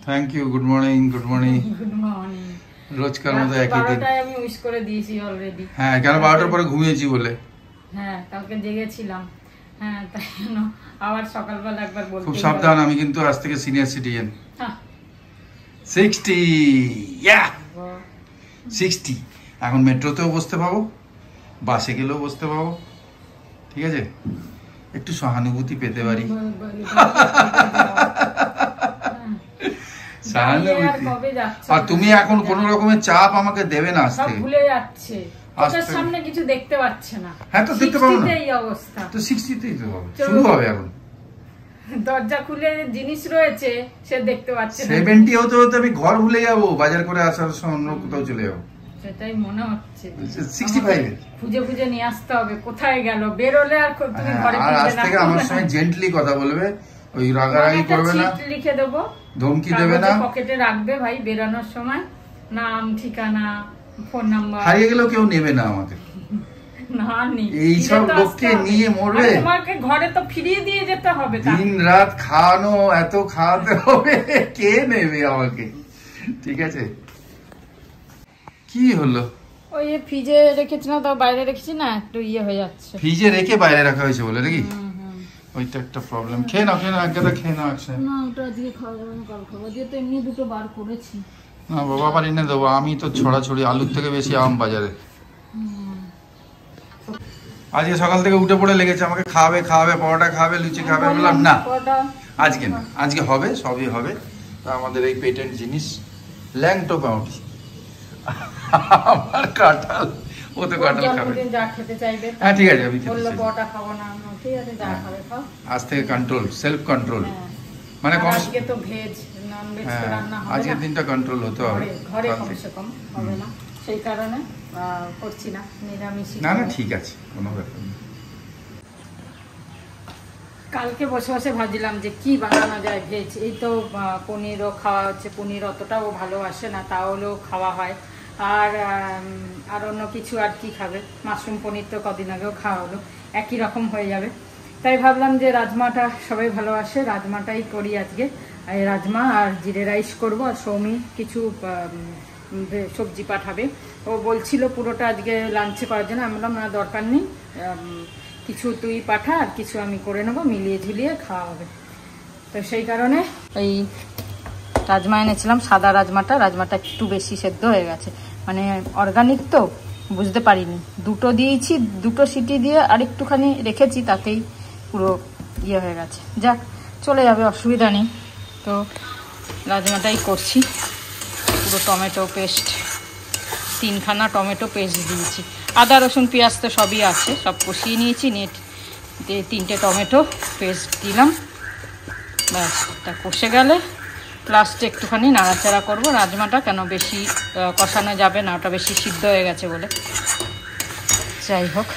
Thank you, good morning. Good morning. Good morning. রোজকার মতো একই দিন। 12টায় আমি উইশ করে দিয়েছি অলরেডি। হ্যাঁ, কেন 12টার পরে ঘুমিয়েছি বলে? হ্যাঁ, কালকে জেগেছিলাম। হ্যাঁ, তাই জন্য আবার সকালবেলা একবার বলতে। খুব সাবধান, আমি কিন্তু আজ থেকে সিনিয়র সিটিজেন। 60 ইয়া 60। এখন মেট্রোতেও বসতে পাবো, বাসে গেলেও বসতে পাবো, ঠিক আছে? একটু সহানুভূতি পেতে পারি। আর তুমি এখন কোন রকমের চাপ আমাকে দেবে না। আজ থেকে ভুলে যাচ্ছে, চোখের সামনে কিছু দেখতে পাচ্ছে না। হ্যাঁ, তো দেখতে পাবো না, এই অবস্থা তো 60তেই তো হবে, শুরু হবে এখন। দরজা খুলে জিনিস রয়েছে সে দেখতে পাচ্ছে না। 70 হতে হতে আমি ঘর ভুলে যাবো, বাজার করে আসার সময় অন্য কোথাও চলে যাবো। সেটাই মনে হচ্ছে। 65 খুঁজে খুঁজে নিয়ে আসতে হবে, কোথায় গেল, বেরোলে আর তুমি ঘরে ফিরবে না। আজ থেকে আমার সঙ্গে জেন্টলি কথা বলবে, ওই রাগারাগি করবে না, লিখে দেবো, ধমকি দেবে না, পকেটে রাখবে ভাই, বেরানোর সময় নাম, ঠিকানা, ফোন নাম্বার। হারিয়ে গেলেও কেউ নেবে না আমাকে। এইসব লোককে নিয়ে মরবে, তোমাকে ঘরে তো ফিরিয়ে দিয়ে যেতে হবে। দিন রাত খাওয়ানো, এত খাওয়াতে হবে, কে নেবে আমাকে? ঠিক আছে, কি হলো? ওই ফ্রিজে রেখেছি না, তো বাইরে রেখেছি না, একটু ইয়ে হয়ে যাচ্ছে। ফ্রিজে রেখে বাইরে রাখা হয়েছে বলে নাকি? ওইটা একটা প্রবলেম। খেয়ে নাও, খেয়ে নাও, একগাদা খেয়ে নাও। আচ্ছা না, ওটা দিয়ে খাওয়া যাবে না, কাল খাবো। দিয়ে তো এমনি দুটো বার করেছি। না বাবা, আবার এনে দেবো। আমি তো ছড়াছড়ি, আলুর থেকে বেশি আম বাজারে। আজকে সকাল থেকে উঠে পড়ে লেগেছে, আমাকে খাওয়াবে খাওয়াবে, পরোটা খাওয়াবে, লুচি খাওয়াবে। বললাম না, আজকে না, আজকে হবে, সবই হবে। আমাদের এই পেটেন্ট জিনিস ল্যাংটো পাউরুটি, আমার কাঁঠাল, ও তো কাঁঠাল খাবে। যা খেতে চাইবে। হ্যাঁ, ঠিক আছে, আমি খেতে চাই। পরোটা খাবো না, ঠিক আছে, যা খাবে খাও। আজ থেকে কন্ট্রোল, সেলফ কন্ট্রোল। মানে আজকে তো ভেজ, নন ভেজ তো রান্না হবে না। আজকের দিনটা কন্ট্রোল হতে হবে, ঘরে কমসে কম হবে না, সেই কারণে করছি না, নিরামিষই। না না, ঠিক আছে, কোনো ব্যাপার নেই। কালকে বসে বসে ভাবছিলাম যে কি বানানো যায় ভেজ। এই তো পনিরও খাওয়া হচ্ছে, পনির অতটাও ভালোবাসে না, তাহলেও খাওয়া হয়। আর অন্য কিছু আর কি খাবে? মাশরুম পনির তো কদিন আগেও খাওয়া হলো, একই রকম হয়ে যাবে। তাই ভাবলাম যে রাজমাটা সবাই ভালোবাসে, রাজমাটাই করি আজকে। রাজমা আর জিরে রাইস করব, আর সৌমি কিছু সবজি পাঠাবে। ও বলছিল পুরোটা আজকে লাঞ্চে করার জন্য। আমি বললাম না, দরকার নেই, কিছু তুই পাঠা আর কিছু আমি করে নেবো, মিলিয়ে ঝুলিয়ে খাওয়া হবে। তো সেই কারণে এই রাজমা এনেছিলাম, সাদা রাজমাটা একটু বেশি সেদ্ধ হয়ে গেছে, মানে অর্গানিক তো বুঝতে পারিনি। দুটো দিয়েছি, দুটো সিটি দিয়ে আর একটুখানি রেখেছি, তাতেই পুরো ইয়ে হয়ে গেছে। যাক, চলে যাবে, অসুবিধা নেই। তো রাজমাটাই করছি। পুরো টমেটো পেস্ট, 3খানা টমেটো পেস্ট দিয়েছি। আদা রসুন পেঁয়াজ তো সবই আছে, সব কষিয়ে নিয়েছি, নিয়ে 3টে টমেটো পেস্ট দিলাম। ব্যাস, তা কষে গেলে লাস্টে একটুখানি নাড়াচাড়া করবো। রাজমাটা কেন বেশি কষানো যাবে না, ওটা বেশি সিদ্ধ হয়ে গেছে বলে। যাই হোক,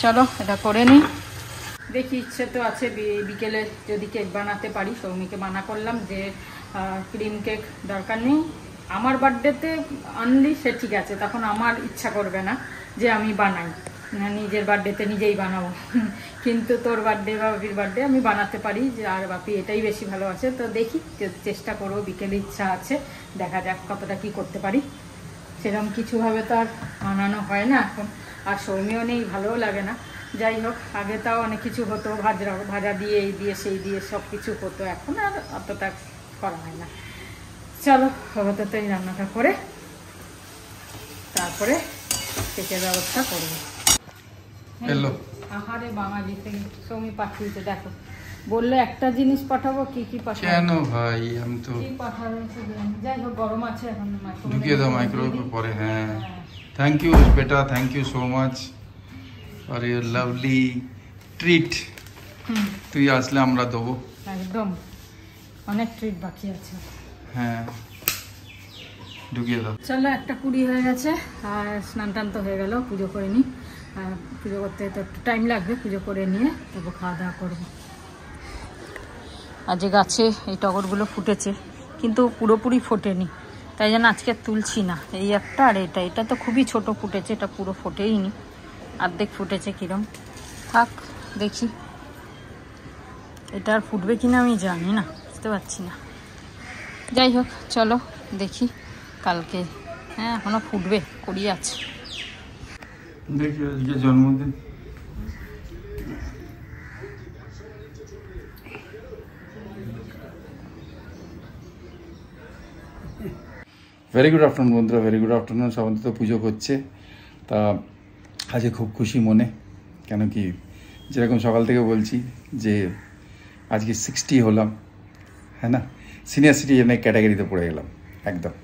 চলো এটা করে নিই। দেখি, ইচ্ছে তো আছে বিকেলে যদি কেক বানাতে পারি। সৌমিকে মানা করলাম যে ক্রিম কেক দরকার নেই, আমার বার্থডেতে আনলি সে ঠিক আছে, তখন আমার ইচ্ছা করবে না যে আমি বানাই, নিজের বার্থডেতে নিজেই বানাবো। কিন্তু তোর বার্থডে বা বাপির বার্থডে আমি বানাতে পারি, যে আর বাপি এটাই বেশি ভালোবাসে। তো দেখি, চেষ্টা করবো, বিকেলে ইচ্ছা আছে, দেখা যাক কতটা কি করতে পারি। সেরকম কিছুভাবে তো আর বানানো হয় না এখন, আর সৌমিও নেই, ভালোও লাগে না। যাই হোক, আগে তাও অনেক কিছু হতো, ভাজা দিয়ে, এই দিয়ে সেই দিয়ে সব কিছু হতো, এখন আর অতটা করা হয় না। চলো, আপাতত এই রান্নাটা করে তারপরে কেকের ব্যবস্থা করবো। আহারে বাঙালি থেকে সৌমি পাঠিয়েছে, দেখো, বললে একটা জিনিস পাঠাবো, কি কি পাঠাবো? কেন ভাই, আমি তো কি পাঠাবো? যাই হোক, গরম আছে এখন, ঢুকিয়ে দাও মাইক্রোওয়েভে পরে। হ্যাঁ, থ্যাংক ইউ বেটা, thank you so much for your lovely treat. তুই আসলে আমরা দেবো, একদম অনেক ট্রিট বাকি আছে। হ্যাঁ, ঢুকিয়ে দাও। চলো, 1:20 হয়ে গেছে, আর স্নান টান তো হয়ে গেল, পুজো করে নিই। পুজো করতে তো একটু টাইম লাগবে, পুজো করে নিয়ে তবু খাওয়া দাওয়া করবো। আজ গাছে এই টগরগুলো ফুটেছে, কিন্তু পুরোপুরি ফোটেনি, তাই জন্য আজকে তুলছি না। এই একটা আর এটা তো খুবই ছোট ফুটেছে, এটা পুরো ফোটেই নি, অর্ধেক ফুটেছে। কিরম থাক, দেখি এটা আর ফুটবে কিনা আমি জানি না, বুঝতে পারছি না। যাই হোক চলো দেখি কালকে। হ্যাঁ এখনো ফুটবে, করি আছে। দেখি আজকে জন্মদিন। ভেরি গুড আফটারনুন বন্ধুরা, ভেরি গুড আফটারনুন। সবাই তো পুজো করছে, তা আজকে খুব খুশি মনে। কেন কি যেরকম সকাল থেকে বলছি যে আজকে 60 হলাম, হ্যাঁ না, সিনিয়র সিটিজেনের ক্যাটাগরিতে পড়ে গেলাম একদম।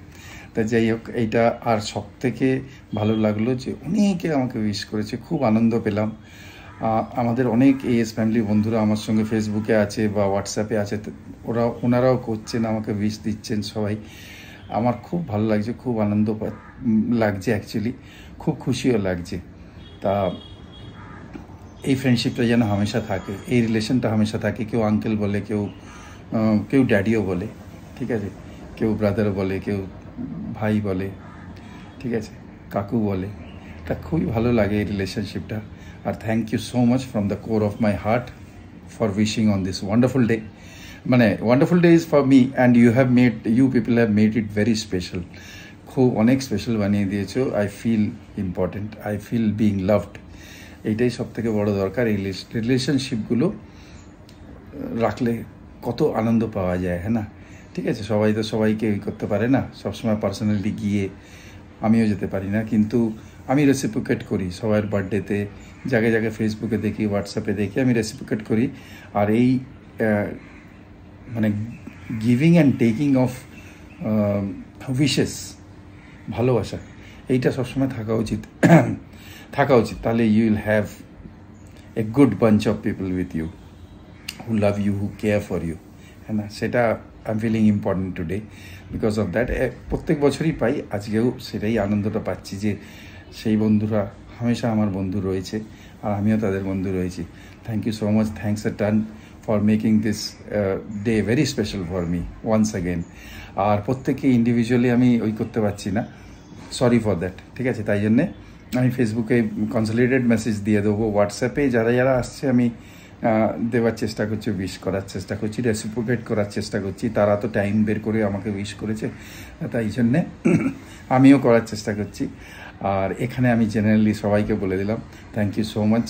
তা যাই হোক, এইটা আর সব থেকে ভালো লাগলো যে অনেকে আমাকে উইশ করেছে, খুব আনন্দ পেলাম। আমাদের অনেক এএস ফ্যামিলি বন্ধুরা আমার সঙ্গে ফেসবুকে আছে বা হোয়াটসঅ্যাপে আছে, ওনারাও করছেন, আমাকে উইশ দিচ্ছেন সবাই। আমার খুব ভালো লাগছে, খুব আনন্দ লাগছে, অ্যাকচুয়ালি খুব খুশিও লাগছে। তা এই ফ্রেন্ডশিপটা যেন হামেশা থাকে, এই রিলেশনটা হামেশা থাকে। কেউ আঙ্কেল বলে, কেউ ড্যাডিও বলে, ঠিক আছে, কেউ ব্রাদার বলে, কেউ ভাই বলে, ঠিক আছে, কাকু বলে। তা খুবই ভালো লাগে এই রিলেশনশিপটা। আর thank you so much from the core of my heart for wishing on this wonderful day. মানে wonderful day is for me and you people have made it very special. খুব অনেক স্পেশাল বানিয়ে দিয়েছো। I feel important, I feel being loved. এইটাই সব থেকে বড় দরকার। এই রিলেশনশিপগুলো রাখলে কত আনন্দ পাওয়া যায়, হ্যাঁ না? ঠিক আছে, সবাই তো সবাইকে করতে পারে না, সবসময় পার্সোনালি গিয়ে আমিও যেতে পারি না, কিন্তু আমি রেসিপ্রোকেট করি সবার বার্থডেতে, জায়গায় জায়গায় ফেসবুকে দেখি, হোয়াটসঅ্যাপে দেখি, আমি রেসিপ্রোকেট করি। আর এই মানে giving and taking of wishes, ভালোবাসা, এইটা সবসময় থাকা উচিত। তাহলে you will have a good bunch of people with you who love you, who care for you, হ্যাঁ না? সেটা I am feeling important today because of that. প্রত্যেক বছরই পাই, আজকেও সেটাই আনন্দটা পাচ্ছি যে সেই বন্ধুরা হামেশা আমার বন্ধু রয়েছে আর আমিও তাদের বন্ধু রয়েছি। Thank you so much, thanks a ton for making this day very special for me once again. আর প্রত্যেককে ইন্ডিভিজুয়ালি আমি করতে পারছি না, সরি ফর দ্যাট, ঠিক আছে? তাই জন্যে আমি ফেসবুকে কনসলিডেটেড মেসেজ দিয়ে দেবো, হোয়াটসঅ্যাপে যারা যারা আসছে আমি দেওয়ার চেষ্টা করছি, উইশ করার চেষ্টা করছি, রেসিপ্রোকেট করার চেষ্টা করছি। তারা তো টাইম বের করে আমাকে উইশ করেছে, তাই জন্যে আমিও করার চেষ্টা করছি। আর এখানে আমি জেনারেলি সবাইকে বলে দিলাম thank you so much.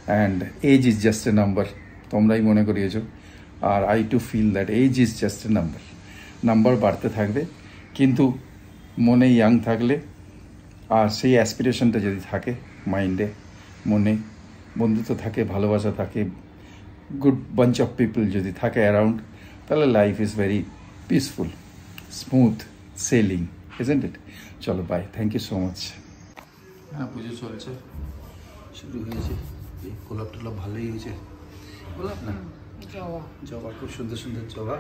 And age is just a number, তোমরাই মনে করিয়েছ। আর I too feel that age is just a number বাড়তে থাকবে, কিন্তু মনে ইয়াং থাকলে আর সেই অ্যাসপিরেশনটা যদি থাকে মাইন্ডে, মনে বন্ধুত্ব থাকে, ভালোবাসা থাকে, গুড বাঞ্চ অফ পিপল যদি থাকে অ্যারাউন্ড, তাহলে life is very peaceful, smooth sailing, isn't it? চলো bye, thank you so much. হ্যাঁ, পুজো চলছে, শুরু হয়েছে। এই গোলাপ টোলাপ ভালোই হয়েছে, গোলাপ না জবা, খুব সুন্দর সুন্দর জবা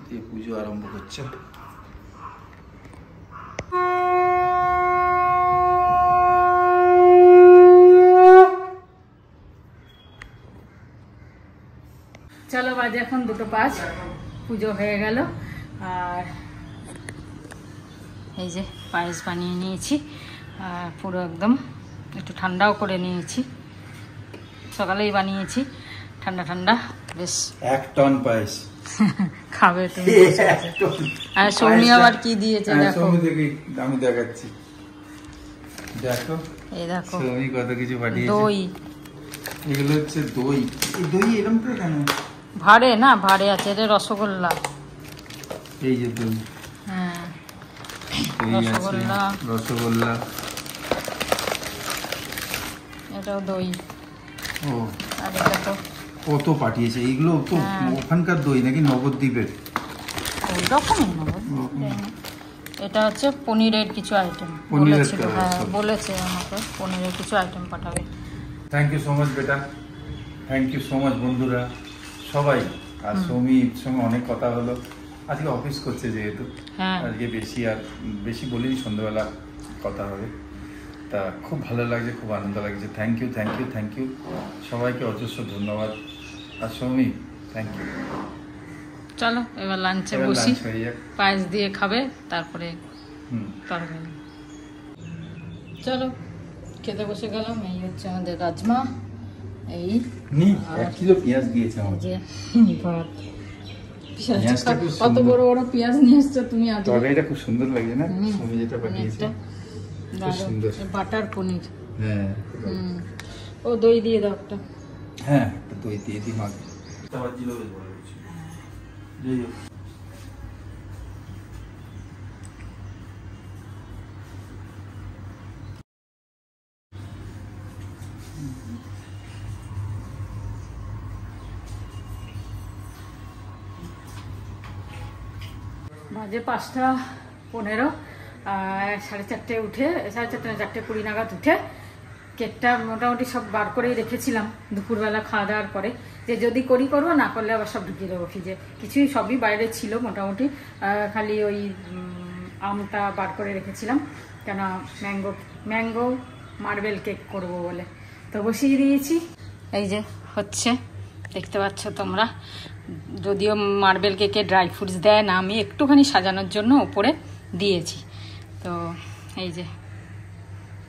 দিয়ে পুজো আরম্ভ করছে। চলো বাজে এখন 2:05, পুজো হয়ে গেল। আর এই যে পায়েস বানিয়ে নিয়েছি, আর পুরো একদম একটু ঠান্ডাও করে নিয়েছি, সকালেই বানিয়েছি, ঠান্ডা ঠান্ডা বেশ। 1 টন পায়েস খাবে তুমি? আর সৌমি আবার কি দিয়েছে দেখো, আমি দেখাচ্ছি, দেখো এই দেখো সৌমি কত কিছু পাঠিয়েছে। দই, এগুলো হচ্ছে দই। এই দই এরকম করে কেন? ভাড়ে না, ভাড়ে আছে, এটা রসগোল্লা। এই যে দই, হ্যাঁ রসগোল্লা, এটাও দই। ও, আর এটা তো কত পাঠিয়েছে। এইগুলো তো ওখানকার দই নাকি নবদ্বীপের? ওই রকমই এটা হচ্ছে পনিরের কিছু আইটেম বলেছিল, হ্যাঁ বলেছে আমাকে পনিরের কিছু আইটেম পাঠাবে। থ্যাংক ইউ সো মাচ বেটা, থ্যাংক ইউ সো মাচ বন্ধুরা সবাই। আর সৌমির সঙ্গে অনেক কথা হলো, আজকে অফিস করছে যেহেতু, আজকে বেশি বলিনি, সন্ধ্যাবেলা কথা হবে। তা খুব ভালো লাগছে, খুব আনন্দ লাগছে। Thank you, thank you, thank you সবাইকে, অজস্র ধন্যবাদ। আর সৌমি থ্যাংক ইউ। চলো এবার লাঞ্চে বসি, পায়েস দিয়ে খাবে, তারপরে তরকারি। চলো খেতে বসে গেলাম। এই হচ্ছে আমাদের রাজমা, এই নি 1 কিলো পেঁয়াজ দিয়েছে আমার। যে ভাত পেঁয়াজটা খুব কত সুন্দর। বড় বড় পেঁয়াজ নিয়ে এসছো তুমি আজ। তরকারিটা খুব সুন্দর লাগছে না, তুমি যেটা পাঠিয়েছো খুব সুন্দর। বাটার পনির। হ্যাঁ ও দই দিয়ে দাও একটা। হ্যাঁ একটু দই দিয়ে দিই মাকে। আবার জিরো বেশ বড় হচ্ছে। যাই হোক বাজে 5:15, 4:30 উঠে 4:30 না 4:20 নাগাদ উঠে কেকটা মোটামুটি সব বার করেই রেখেছিলাম দুপুরবেলা খাওয়া দাওয়ার পরে, যে যদি করবো, না করলে আবার সব ঢুকিয়ে দেবো ফ্রিজে। কিছুই সবই বাইরে ছিল মোটামুটি, খালি ওই আমটা বার করে রেখেছিলাম কেন ম্যাঙ্গো মার্বেল কেক করব বলে। তো বসিয়ে দিয়েছি, এই যে হচ্ছে দেখতে পাচ্ছ তোমরা। যদিও মার্বেল কেকে ড্রাই ফ্রুটস দেয় না, আমি একটুখানি সাজানোর জন্য উপরে দিয়েছি। তো এই যে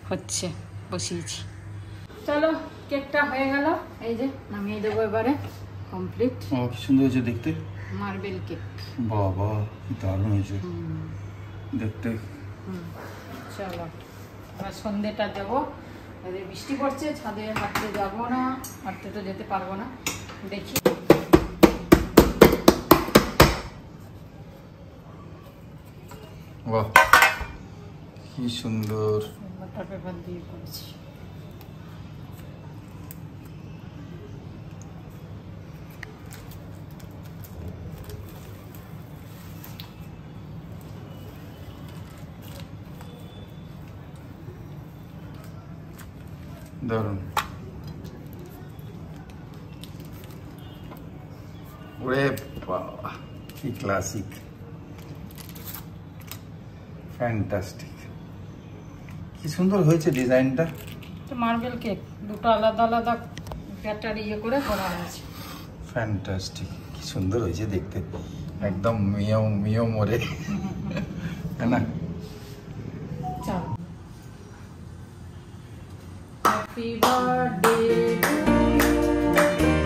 হচ্ছে, বসিয়েছি। চলো কেকটা হয়ে গেল, এই যে নামিয়ে দেবো এবারে। কমপ্লিট। কি সুন্দর হয়েছে দেখতে, মার্বেল কেক। বাবা কি দারুণ হয়েছে দেখতে। চলো এবার সন্ধ্যেটা দেবো। বৃষ্টি পড়ছে, ছাদে হাঁটতে যাবো না, হাঁটতে তো যেতে পারবো না, দেখি। বাহ কি সুন্দর। বাটার পেপার দিয়ে করেছি। দারুণ। ওরে বাবা কি ক্লাসিক, ফ্যান্টাস্টিক, কি সুন্দর হয়েছে ডিজাইনটা। মার্বেল কেক দুটো আলাদা আলাদা ব্যাটার করে করা হয়েছে। ফ্যান্টাস্টিক, কি সুন্দর হয়েছে দেখতে, একদম মিয়াও মিয়াও মরে, है ना। চলো happy birthday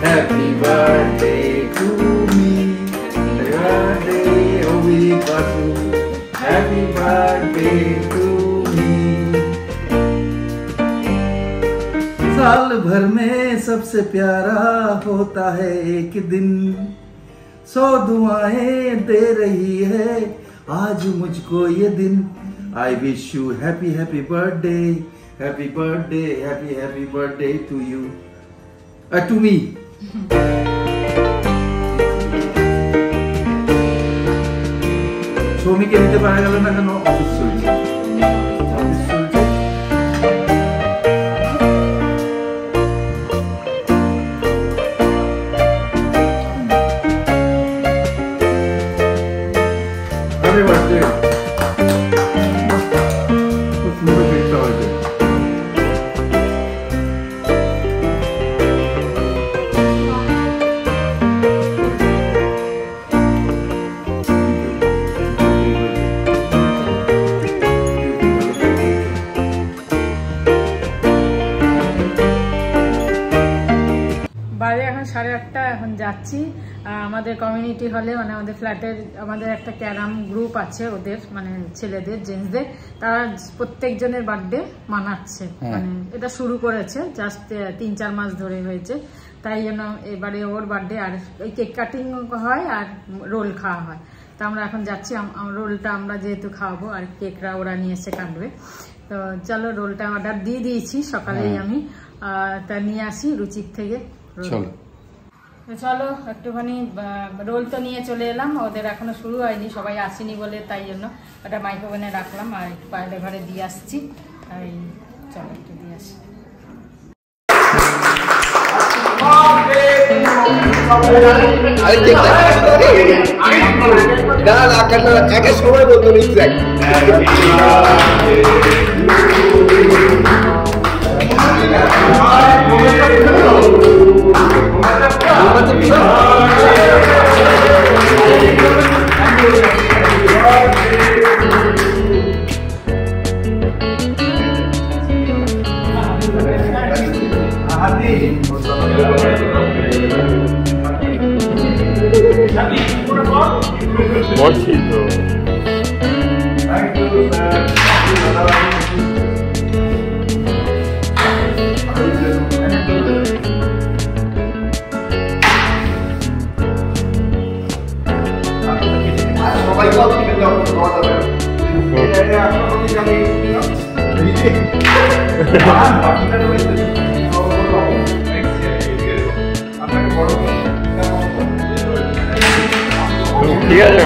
Happy birthday to me, happy birthday Obi Basu, happy birthday to me। साल भर में सबसे प्यारा होता है एक दिन, 100 दुआएं दे रही है आज मुझको ये दिन। I wish you happy happy birthday, happy birthday, happy happy birthday to you, to me। শ্রমিকে দিতে পারা গেল না কেন, অফিস চলছে, অফিস চলছে। Happy birthday, খুব সুন্দর কেকটা হয়েছে। বাজে এখন 8:30, এখন যাচ্ছি আমাদের কমিউনিটি হলে, মানে আমাদের ফ্ল্যাটের আমাদের একটা ক্যারাম গ্রুপ আছে, ওদের মানে ছেলেদের জেন্টসদের, তারা প্রত্যেকজনের বার্থডে মানাচ্ছে। মানে এটা শুরু করেছে জাস্ট 3-4 মাস ধরে হয়েছে, তাই জন্য এবারে ওর বার্থডে। আর ওই কেক কাটিং হয় আর রোল খাওয়া হয়। তো আমরা এখন যাচ্ছি, রোলটা আমরা যেহেতু খাওয়াবো আর কেকরা ওরা নিয়ে এসে কাটবে। তো চলো রোলটা অর্ডার দিয়ে দিয়েছি সকালেই আমি, তা নিয়ে আসি রুচির থেকে। চলো একটুখানি রোল তো নিয়ে চলে এলাম, ওদের এখনো শুরু হয়নি, সবাই আসেনি বলে, তাই জন্য ওটা মাইক্রোওভেনে রাখলাম আর একটু বাইরে ঘরে দিয়ে আসছি। এই চলো একটু দিয়ে আসি। সময় বলতো Happy করছি তো। সবাই সব কিনে দাও খাওয়া দাওয়া ঠিক আছে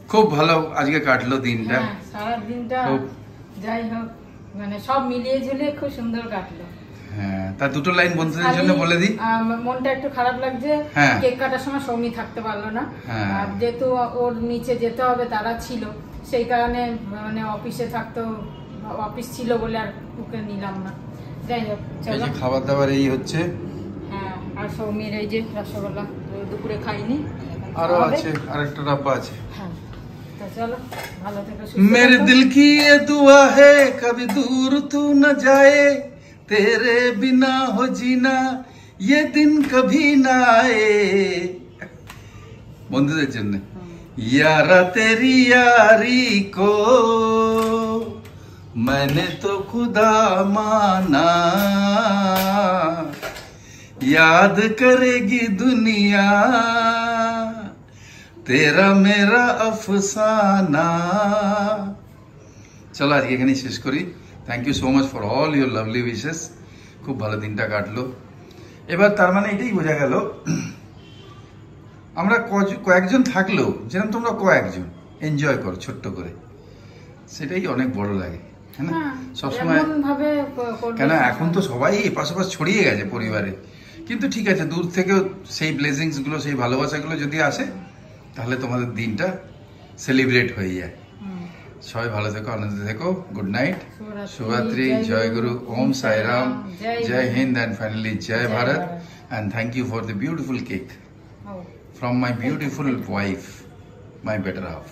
খুব ভালো আজকে কাটলো দিনটা। হ্যাঁ, সারা দিনটা খুব- যাই হোক মানে সব মিলিয়ে ঝুলিয়ে খুব সুন্দর কাটলো। হ্যাঁ, তার দুটো লাইন বন্ধুদের জন্য খালি, বলে দিই। মনটা একটু খারাপ লাগছে, হ্যাঁ। কেক কাটার সময় সৌমি থাকতে পারলো না। হ্যাঁ। আর যেহেতু ওর নিচে যেতে হবে তারা ছিল, সেই কারণে মানে অফিসে থাকতো, অফিস ছিল বলে আর ওকে নিলাম না। যাই হোক এই চলো। যে খাবার দাবার এই হচ্ছে, হ্যাঁ, আর সৌমির এই যে রসগোল্লা দুপুরে খাইনি, আরো খাওয়াবে। আছে, আরেকটা ডাব্বা আছে। হ্যাঁ, তো চলো ভালো থেকো, সুস্থ मेरे থেকো। दिल की ये दुआ है कभी दूर तू न जाए, तेरे बिना हो जीना ये दिन कभी ना आए। বন্ধুদের জন্য यारा तेरी यारी को मैंने तो खुदा माना, याद करेगी दुनिया तेरा मेरा अफसाना। চলো আজকে এখানেই শেষ করি। Thank you so much for all your lovely wishes. খুব ভালো দিনটা কাটলো। এবার তার মানে এটাই বোঝা গেল, আমরা কয়েকজন থাকলেও যেরকম তোমরা কয়েকজন এনজয় করো ছোট্ট করে, সেটাই অনেক বড় লাগে, হ্যাঁ না? হ্যাঁ, সবসময় এমনভাবে করবে কেন সবসময়। এখন তো সবাই এপাশ ওপাশ ছড়িয়ে গেছে পরিবারে, কিন্তু ঠিক আছে দূর থেকেও সেই ব্লেসিংস গুলো, সেই ভালোবাসাগুলো যদি আসে তাহলে তোমাদের দিনটা সেলিব্রেট হয়ে যায়। হুম। সবাই ভালো থেকো, আনন্দে থেকো। গুড নাইট, শুভরাত্রি, শুভরাত্রি, জয় জয় গুরু, ওম সাই রাম, জয় জয় Hind. Hind, and finally Joy Joy Bharat, Bharat. and thank you for the beautiful cake Oh. from my beautiful wife, my better half.